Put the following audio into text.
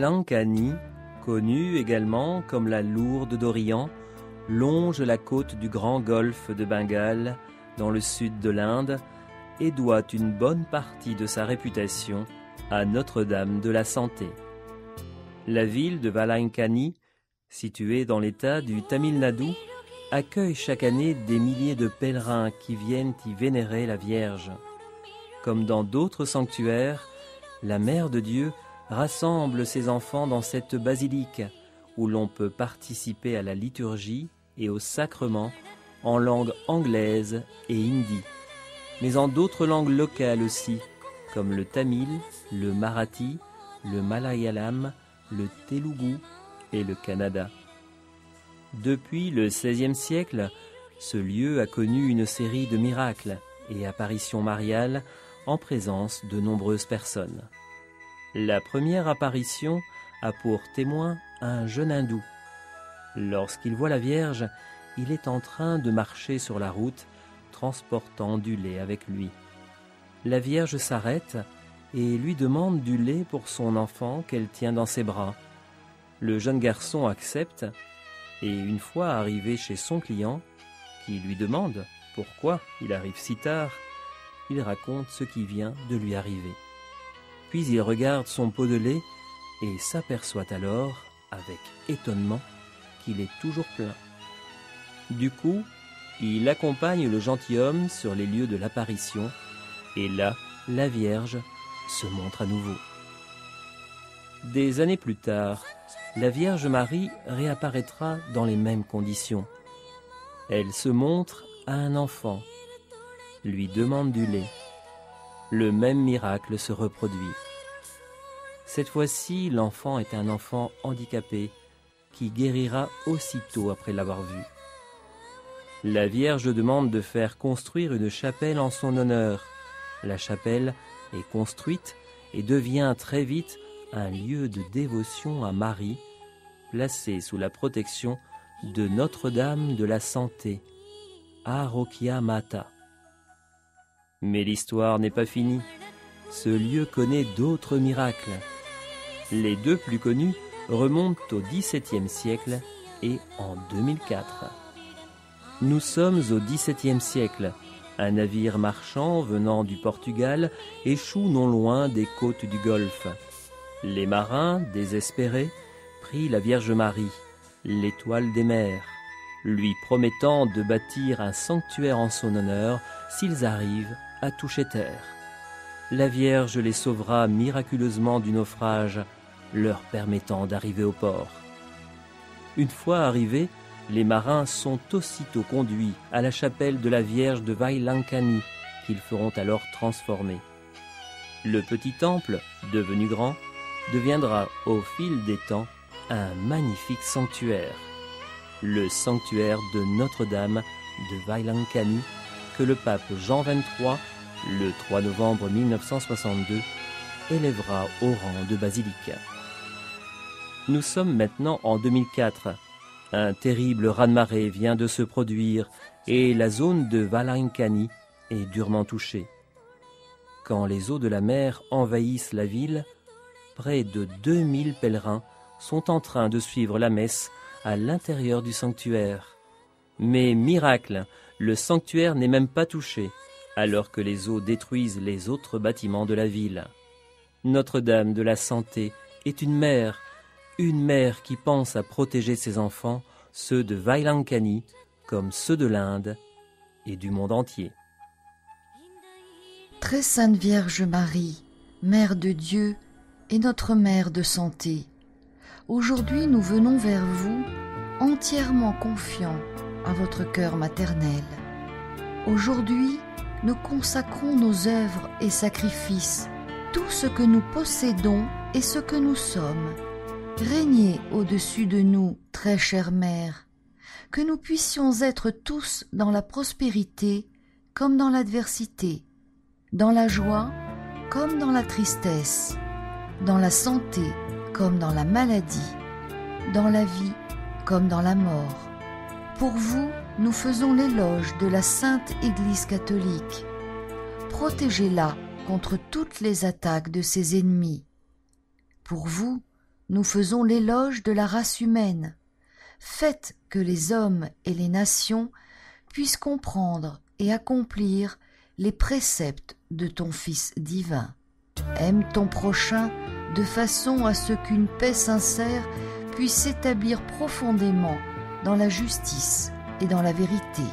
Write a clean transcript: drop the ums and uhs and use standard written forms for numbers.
Vailankanni, connue également comme la Lourde d'Orient, longe la côte du grand golfe de Bengale, dans le sud de l'Inde, et doit une bonne partie de sa réputation à Notre-Dame de la Santé. La ville de Vailankanni, située dans l'état du Tamil Nadu, accueille chaque année des milliers de pèlerins qui viennent y vénérer la Vierge. Comme dans d'autres sanctuaires, la Mère de Dieu rassemble ses enfants dans cette basilique où l'on peut participer à la liturgie et au sacrement en langue anglaise et hindi, mais en d'autres langues locales aussi, comme le tamil, le marathi, le malayalam, le telugu et le kannada. Depuis le XVIe siècle, ce lieu a connu une série de miracles et apparitions mariales en présence de nombreuses personnes. La première apparition a pour témoin un jeune hindou. Lorsqu'il voit la Vierge, il est en train de marcher sur la route, transportant du lait avec lui. La Vierge s'arrête et lui demande du lait pour son enfant qu'elle tient dans ses bras. Le jeune garçon accepte et une fois arrivé chez son client, qui lui demande pourquoi il arrive si tard, il raconte ce qui vient de lui arriver. Puis il regarde son pot de lait et s'aperçoit alors, avec étonnement, qu'il est toujours plein. Du coup, il accompagne le gentilhomme sur les lieux de l'apparition, et là, la Vierge se montre à nouveau. Des années plus tard, la Vierge Marie réapparaîtra dans les mêmes conditions. Elle se montre à un enfant, lui demande du lait. Le même miracle se reproduit. Cette fois-ci, l'enfant est un enfant handicapé qui guérira aussitôt après l'avoir vu. La Vierge demande de faire construire une chapelle en son honneur. La chapelle est construite et devient très vite un lieu de dévotion à Marie, placé sous la protection de Notre-Dame de la Santé, Arokya Mata. Mais l'histoire n'est pas finie. Ce lieu connaît d'autres miracles. Les deux plus connus remontent au XVIIe siècle et en 2004. Nous sommes au XVIIe siècle. Un navire marchand venant du Portugal échoue non loin des côtes du Golfe. Les marins, désespérés, prient la Vierge Marie, l'étoile des mers, lui promettant de bâtir un sanctuaire en son honneur s'ils arrivent à toucher terre. La Vierge les sauvera miraculeusement du naufrage, leur permettant d'arriver au port. Une fois arrivés, les marins sont aussitôt conduits à la chapelle de la Vierge de Vailankanni, qu'ils feront alors transformer. Le petit temple, devenu grand, deviendra au fil des temps un magnifique sanctuaire, le sanctuaire de Notre-Dame de Vailankanni, que le pape Jean XXIII, le 3 novembre 1962, élèvera au rang de basilique. Nous sommes maintenant en 2004. Un terrible raz-de-marée vient de se produire et la zone de Vailankanni est durement touchée. Quand les eaux de la mer envahissent la ville, près de 2000 pèlerins sont en train de suivre la messe à l'intérieur du sanctuaire. Mais miracle, le sanctuaire n'est même pas touché, alors que les eaux détruisent les autres bâtiments de la ville. Notre-Dame de la Santé est une mère qui pense à protéger ses enfants, ceux de Vailankanni comme ceux de l'Inde et du monde entier. Très Sainte Vierge Marie, Mère de Dieu et notre Mère de Santé, aujourd'hui nous venons vers vous entièrement confiants à votre cœur maternel. Aujourd'hui, nous consacrons nos œuvres et sacrifices, tout ce que nous possédons et ce que nous sommes. Régnez au-dessus de nous, très chère Mère, que nous puissions être tous dans la prospérité comme dans l'adversité, dans la joie comme dans la tristesse, dans la santé comme dans la maladie, dans la vie comme dans la mort. Pour vous, nous faisons l'éloge de la Sainte Église catholique. Protégez-la contre toutes les attaques de ses ennemis. Pour vous, nous faisons l'éloge de la race humaine. Faites que les hommes et les nations puissent comprendre et accomplir les préceptes de ton Fils divin. Aime ton prochain de façon à ce qu'une paix sincère puisse s'établir profondément dans la justice et dans la vérité.